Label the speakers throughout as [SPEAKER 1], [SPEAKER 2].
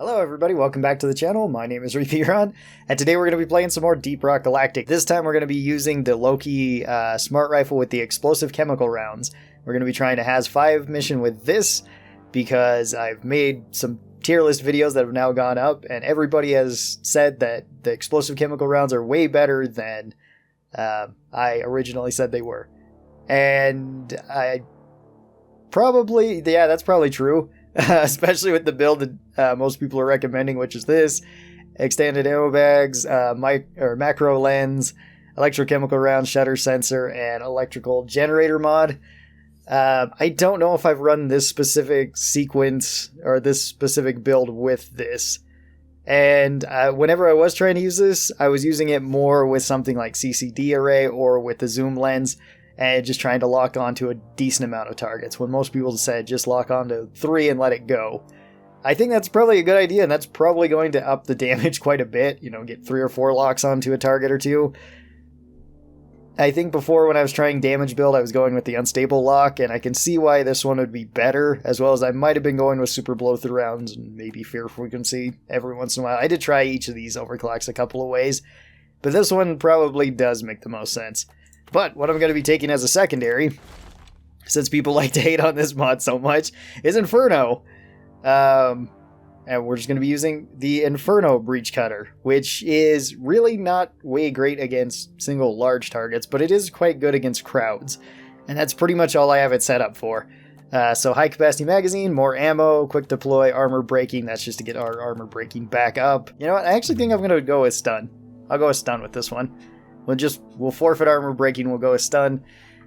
[SPEAKER 1] Hello everybody, welcome back to the channel. My name is Repeateron, and today we're going to be playing some more Deep Rock Galactic. This time we're going to be using the Loki smart rifle with the explosive chemical rounds. We're going to be trying to Has 5 mission with this, because I've made some tier list videos that have now gone up, and everybody has said that the explosive chemical rounds are way better than I originally said they were. And that's probably true. Especially with the build that most people are recommending, which is this: extended ammo bags, macro lens, electrochemical round, shutter sensor, and electrical generator mod. I don't know if I've run this specific sequence or this specific build with this. And whenever I was trying to use this, I was using it more with something like CCD array or with the zoom lens, and just trying to lock onto a decent amount of targets, when most people said just lock onto 3 and let it go. I think that's probably a good idea, and that's probably going to up the damage quite a bit, get 3 or 4 locks onto a target or 2. I think before, when I was trying damage build, I was going with the unstable lock, and I can see why this one would be better, as well as I might have been going with super blow through rounds and maybe fear frequency every once in a while. I did try each of these overclocks a couple of ways, but this one probably does make the most sense. But what I'm going to be taking as a secondary, since people like to hate on this mod so much, is Inferno. And we're just going to be using the Inferno Breach Cutter, which is really not way great against single large targets, but it is quite good against crowds. And that's pretty much all I have it set up for. So high capacity magazine, more ammo, quick deploy, armor breaking. That's just to get our armor breaking back up. You know what? I actually think I'm going to go with stun. I'll go with stun with this one. We'll forfeit armor breaking, we'll go with stun,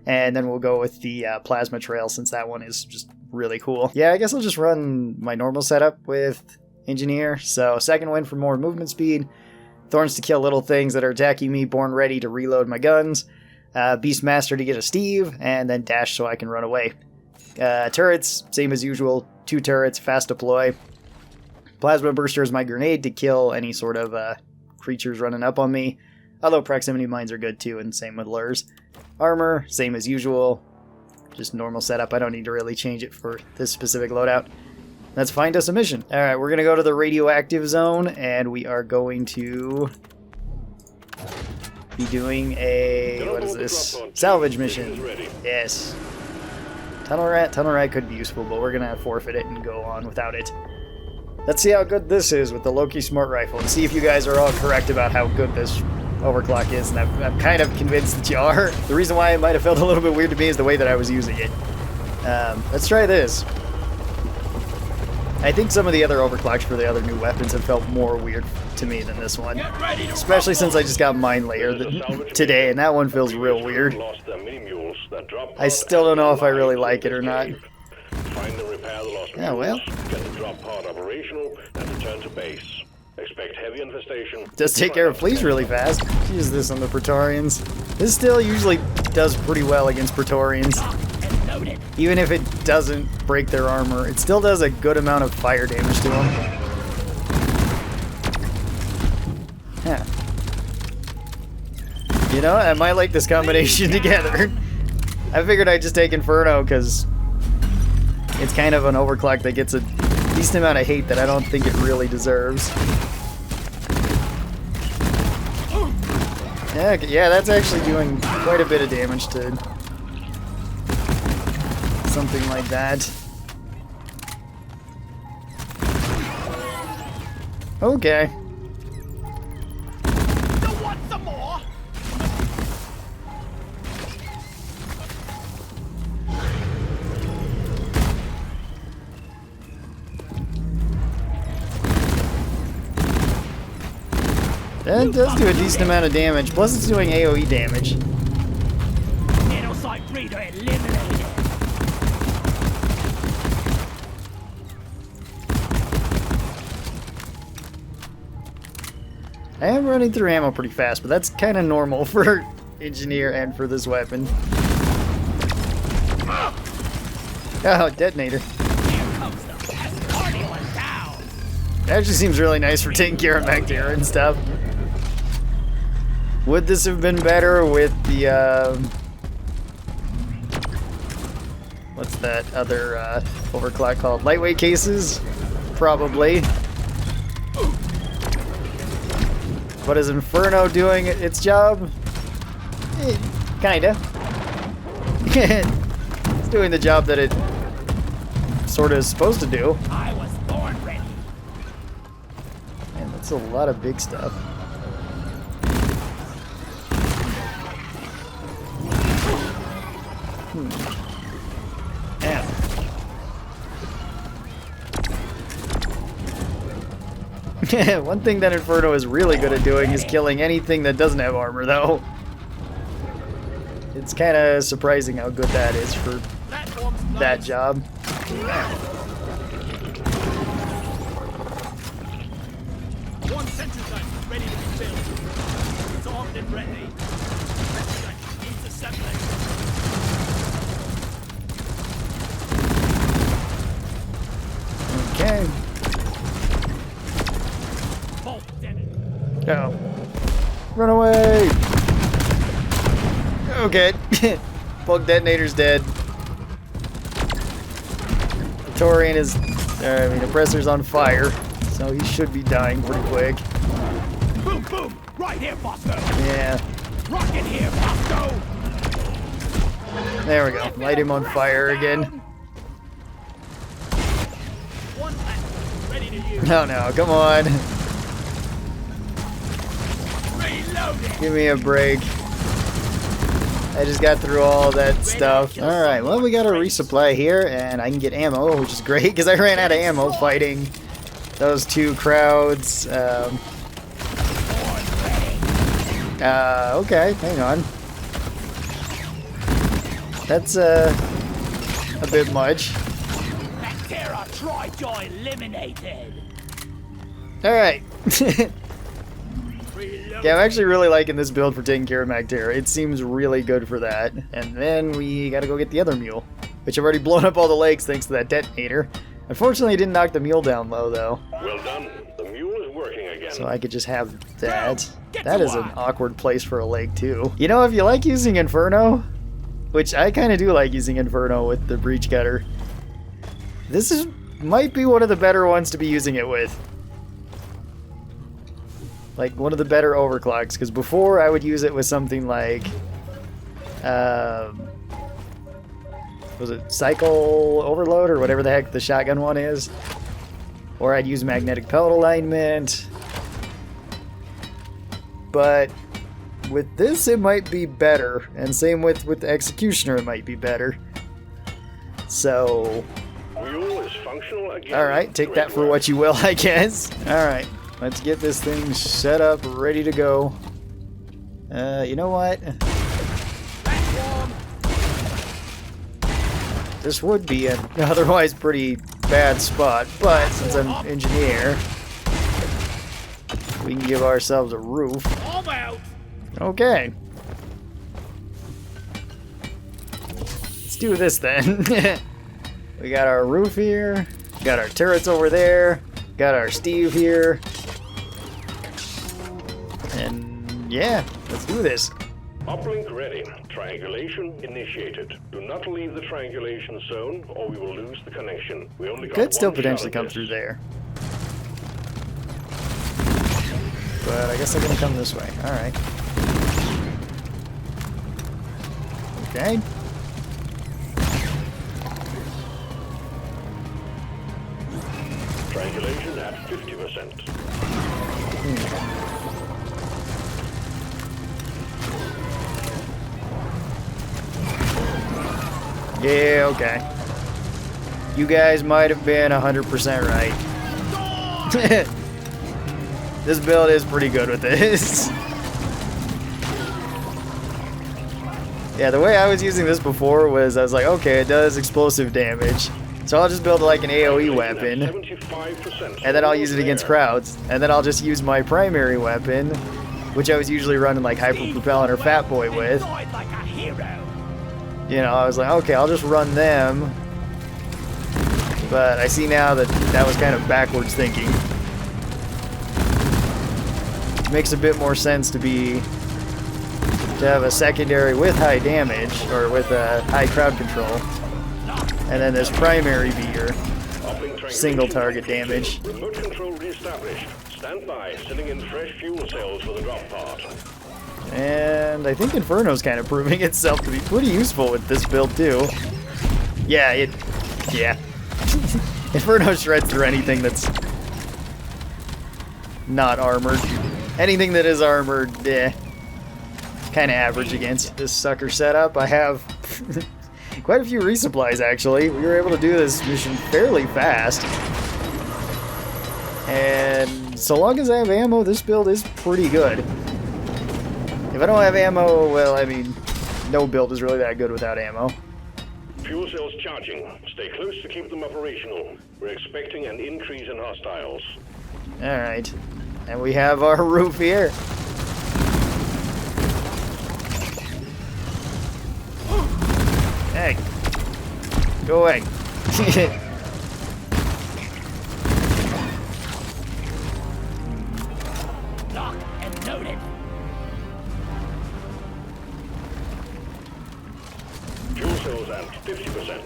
[SPEAKER 1] and then we'll go with the plasma trail, since that one is just really cool. Yeah, I guess I'll just run my normal setup with engineer. So second wind for more movement speed, thorns to kill little things that are attacking me, born ready to reload my guns, beastmaster to get a Steve, and then dash so I can run away. Turrets, same as usual, 2 turrets, fast deploy. Plasma burster is my grenade to kill any sort of creatures running up on me. Although proximity mines are good too, and same with lures. Armor, same as usual. Just normal setup. I don't need to really change it for this specific loadout. Let's find us a mission. Alright, we're going to go to the radioactive zone, and we are going to be doing a, what is this? Salvage mission. Yes. Tunnel rat could be useful, but we're going to forfeit it and go on without it. Let's see how good this is with the Loki Smart Rifle, and see if you guys are all correct about how good this overclock is, and I'm kind of convinced that you are. The reason why it might have felt a little bit weird to me is the way that I was using it. Let's try this. I think some of the other overclocks for the other new weapons have felt more weird to me than this one. Especially since I just got Mind Layer today, and that one feels real weird. I still don't know if I really like it or not. Yeah, well.
[SPEAKER 2] Get the drop pod operational and return to base. Expect heavy infestation.
[SPEAKER 1] Does take care of fleas really fast. Use this on the Praetorians. This still usually does pretty well against Praetorians. Even if it doesn't break their armor, it still does a good amount of fire damage to them. Yeah. You know, I might like this combination together. I figured I'd just take Inferno because it's kind of an overclock that gets a decent amount of hate that I don't think it really deserves. Yeah, that's actually doing quite a bit of damage to something like that. Okay.
[SPEAKER 3] You want some more?
[SPEAKER 1] That does do a decent amount of damage, plus it's doing AoE damage.
[SPEAKER 3] Nanocyte breeder eliminated.
[SPEAKER 1] I am running through ammo pretty fast, but that's kind of normal for engineer and for this weapon. Oh, detonator.
[SPEAKER 3] Here comes the best party one down.
[SPEAKER 1] That actually seems really nice for taking care of bacteria and stuff. Would this have been better with the, what's that other overclock called? Lightweight cases? Probably. But is Inferno doing its job? Kinda. It's doing the job that it sort of is supposed to do.
[SPEAKER 3] I was born ready.
[SPEAKER 1] Man, that's a lot of big stuff. Yeah. One thing that Inferno is really good at doing is killing anything that doesn't have armor, though. It's kind of surprising how good that is for that job.
[SPEAKER 3] One sentry gun ready to be built. It's armed and ready. Sentry gun needs assembling.
[SPEAKER 1] Okay.
[SPEAKER 3] Bolt detonate.
[SPEAKER 1] Go. Run away! Okay. Bulk detonator's dead. The Torian is... the oppressor's on fire, so he should be dying pretty quick.
[SPEAKER 3] Boom, boom! Right here, Bosco!
[SPEAKER 1] Yeah.
[SPEAKER 3] Rocket here, Bosco!
[SPEAKER 1] There we go. Light him on fire again.
[SPEAKER 3] One left. Ready to use.
[SPEAKER 1] No, no, come on.
[SPEAKER 3] Reloading!
[SPEAKER 1] Give me a break. I just got through all that stuff. Alright, well, we got a resupply here, and I can get ammo, which is great, because I ran out of ammo fighting those two crowds. Okay, hang on. That's, a bit much.
[SPEAKER 3] Bacteria Tri-Joy eliminated!
[SPEAKER 1] Alright.
[SPEAKER 3] Reloading.
[SPEAKER 1] Yeah, I'm actually really liking this build for taking care of Magterra. It seems really good for that. And then we gotta go get the other mule, which I've already blown up all the lakes thanks to that detonator. Unfortunately, it didn't knock the mule down low, though.
[SPEAKER 2] Well done. The mule is working again.
[SPEAKER 1] So I could just have that.
[SPEAKER 3] Get
[SPEAKER 1] That
[SPEAKER 3] to
[SPEAKER 1] is an
[SPEAKER 3] work.
[SPEAKER 1] awkward place for a lake, too. You know, if you like using Inferno, which I kind of do like using Inferno with the Breach Cutter, this might be one of the better ones to be using it with. Like, one of the better overclocks, because before I would use it with something like, was it Cycle Overload, or whatever the heck the shotgun one is? Or I'd use Magnetic Pellet Alignment. But with this, it might be better, and same with the Executioner, it might be better. So,
[SPEAKER 2] Mule is functional again.
[SPEAKER 1] alright, take that for what you will, I guess. Alright. Let's get this thing set up, ready to go. You know what? This would be an otherwise pretty bad spot, but since I'm an engineer, we can give ourselves a roof.
[SPEAKER 3] I'm out!
[SPEAKER 1] Okay. Let's do this then. We got our roof here, got our turrets over there, got our Steve here. And yeah, let's do this.
[SPEAKER 2] Uplink ready. Triangulation initiated. Do not leave the triangulation zone, or we will lose the connection. We only got
[SPEAKER 1] Could still
[SPEAKER 2] one
[SPEAKER 1] potentially
[SPEAKER 2] shot at
[SPEAKER 1] come
[SPEAKER 2] this.
[SPEAKER 1] through there. But I guess they're gonna come this way. Alright. Okay.
[SPEAKER 2] Triangulation at 50%.
[SPEAKER 1] Yeah, okay. You guys might have been 100% right. This build is pretty good with this. Yeah, the way I was using this before was I was like, okay, it does explosive damage. So I'll just build like an AoE weapon,
[SPEAKER 2] 75%.
[SPEAKER 1] and then I'll use it against crowds, and then I'll just use my primary weapon, which I was usually running like Hyper Propellant or Fat Boy with.
[SPEAKER 3] Died like a hero.
[SPEAKER 1] You know, I was like, okay, I'll just run them. But I see now that that was kind of backwards thinking. Makes a bit more sense to have a secondary with high damage, or with high crowd control. And then this primary be your single target damage.
[SPEAKER 2] Remote control reestablished. Stand by, sending in fresh fuel cells for the drop pod.
[SPEAKER 1] And I think Inferno's kind of proving itself to be pretty useful with this build too. Yeah, Inferno shreds through anything that's not armored. Anything that is armored, kind of average against this sucker setup. I have quite a few resupplies, actually. We were able to do this mission fairly fast. And so long as I have ammo, this build is pretty good. If I don't have ammo, well, I mean, no build is really that good without ammo.
[SPEAKER 2] Fuel cells charging. Stay close to keep them operational. We're expecting an increase in hostiles.
[SPEAKER 1] Alright. And we have our roof here. Hey. Go away.
[SPEAKER 3] Lock and loaded.
[SPEAKER 2] Fuel cells at 50%.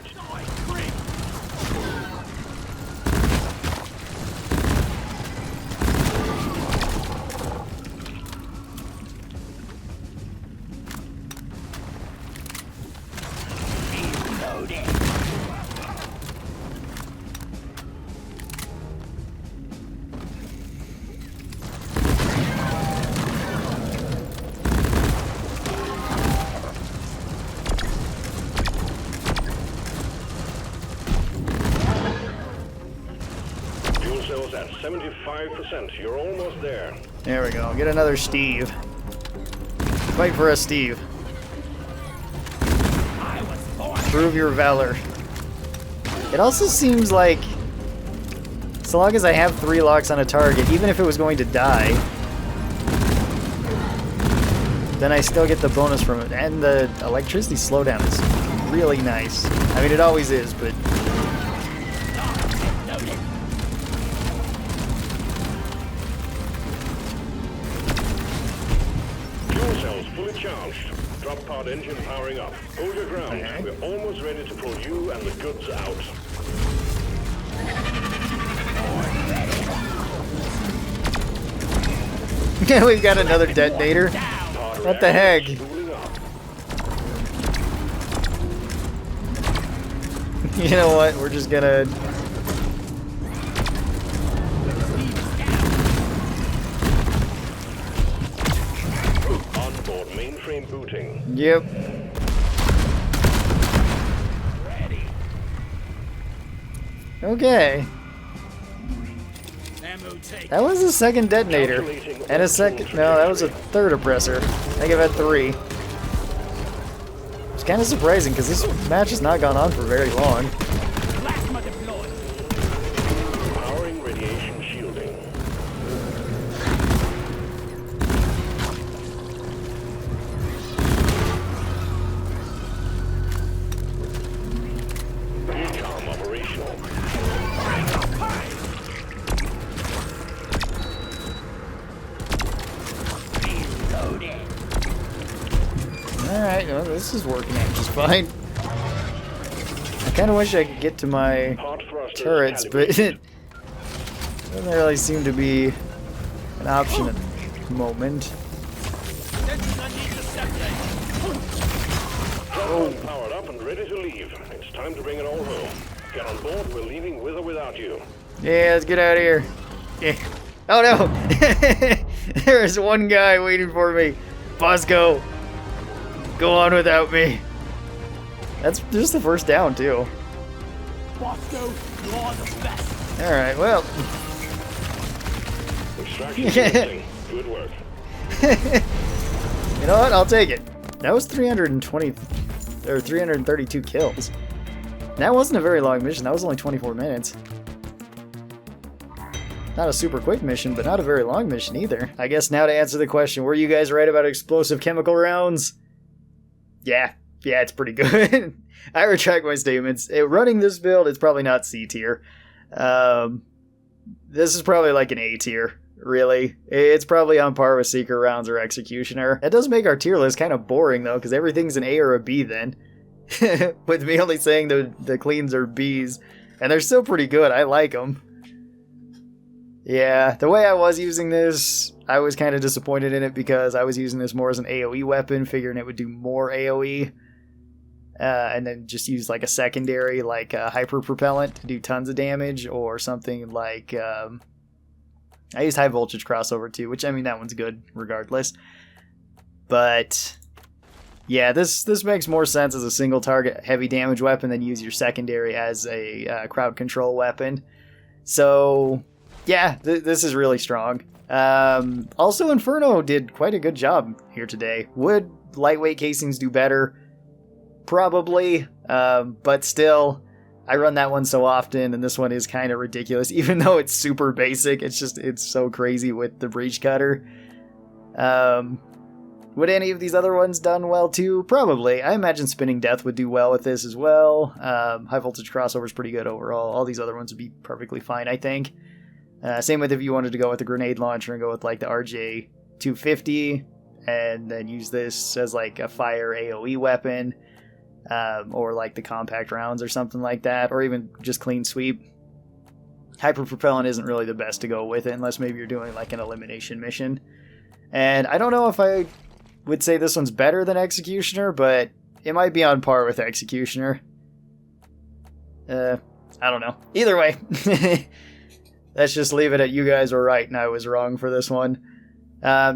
[SPEAKER 2] Fuel cells at 75%. You're almost there.
[SPEAKER 1] There we go. Get another Steve. Fight for us, Steve. Prove your valor. It also seems like, so long as I have 3 locks on a target, even if it was going to die, then I still get the bonus from it. And the electricity slowdown is really nice. I mean, it always is, but...
[SPEAKER 2] Fuel cells fully charged. Drop pod engine powering up. Hold your ground.
[SPEAKER 1] Okay.
[SPEAKER 2] We're almost ready to pull you and the goods out.
[SPEAKER 1] We've got another detonator. What the heck?
[SPEAKER 2] Spooling up.
[SPEAKER 1] You know what? We're just gonna...
[SPEAKER 2] Onboard mainframe booting.
[SPEAKER 1] Yep. Okay.
[SPEAKER 3] Ammo take.
[SPEAKER 1] That was a second detonator. And a second... No, that was a third oppressor. I think I've had 3. It's kind of surprising, because this match has not gone on for very long.
[SPEAKER 3] Plasma deployed.
[SPEAKER 2] Powering radiation shielding. Recom operational.
[SPEAKER 1] Alright, well, this is working out just fine. I kind of wish I could get to my
[SPEAKER 2] Hot thrusters
[SPEAKER 1] turrets, but
[SPEAKER 2] calibrated.
[SPEAKER 1] it doesn't really seem to be an option at the moment.
[SPEAKER 3] Sensors under intercepted.
[SPEAKER 2] Drop pod powered up and ready to leave. It's time to bring it all home. Get on board. We're leaving with or without you.
[SPEAKER 1] Yeah, let's get out of here. Yeah. Oh no! There's one guy waiting for me. Bosco, go on without me. That's just the first down, too.
[SPEAKER 3] Bosco, you're the best.
[SPEAKER 1] Alright, well.
[SPEAKER 2] Extraction commencing. Good work.
[SPEAKER 1] You know what? I'll take it. That was 320 or 332 kills. That wasn't a very long mission. That was only 24 minutes. Not a super quick mission, but not a very long mission either. I guess now to answer the question, were you guys right about explosive chemical rounds? Yeah, it's pretty good. I retract my statements. Running this build, it's probably not C tier. This is probably like an A tier, really. It's probably on par with Seeker rounds or Executioner. That does make our tier list kind of boring, though, because everything's an A or a B then. With me only saying the cleans are Bs. And they're still pretty good. I like them. Yeah, the way I was using this, I was kind of disappointed in it because I was using this more as an AoE weapon, figuring it would do more AoE. And then just use like a secondary, like a hyper propellant to do tons of damage, or something like I used high voltage crossover too, which I mean that one's good regardless. But yeah, this makes more sense as a single target heavy damage weapon than use your secondary as a crowd control weapon. So yeah, this is really strong. Also, Inferno did quite a good job here today. Would lightweight casings do better? Probably, but still, I run that one so often, and this one is kind of ridiculous. Even though it's super basic, it's so crazy with the breach cutter. Would any of these other ones done well too? Probably. I imagine Spinning Death would do well with this as well. High voltage crossover is pretty good overall. All these other ones would be perfectly fine, I think. Same with if you wanted to go with the grenade launcher and go with like the RJ250, and then use this as like a fire AoE weapon. Or like the compact rounds or something like that, or even just clean sweep. Hyper propellant isn't really the best to go with it unless maybe you're doing like an elimination mission. And I don't know if I would say this one's better than Executioner, but it might be on par with Executioner. I don't know. Either way, let's just leave it at you guys were right and I was wrong for this one.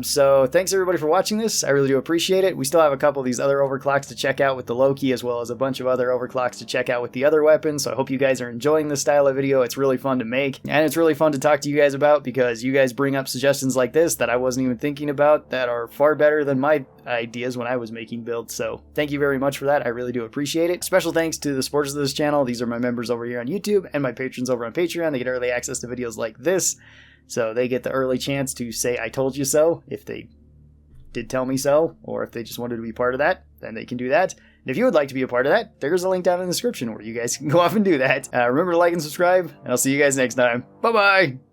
[SPEAKER 1] So thanks everybody for watching this. I really do appreciate it. We still have a couple of these other overclocks to check out with the Loki, as well as a bunch of other overclocks to check out with the other weapons. So I hope you guys are enjoying this style of video. It's really fun to make, and it's really fun to talk to you guys about, because you guys bring up suggestions like this that I wasn't even thinking about, that are far better than my ideas when I was making builds. So thank you very much for that. I really do appreciate it. Special thanks to the supporters of this channel. These are my members over here on YouTube and my patrons over on Patreon. They get early access to videos like this. So they get the early chance to say I told you so, if they did tell me so, or if they just wanted to be part of that, then they can do that. And if you would like to be a part of that, there's a link down in the description where you guys can go off and do that. Remember to like and subscribe, and I'll see you guys next time. Bye-bye!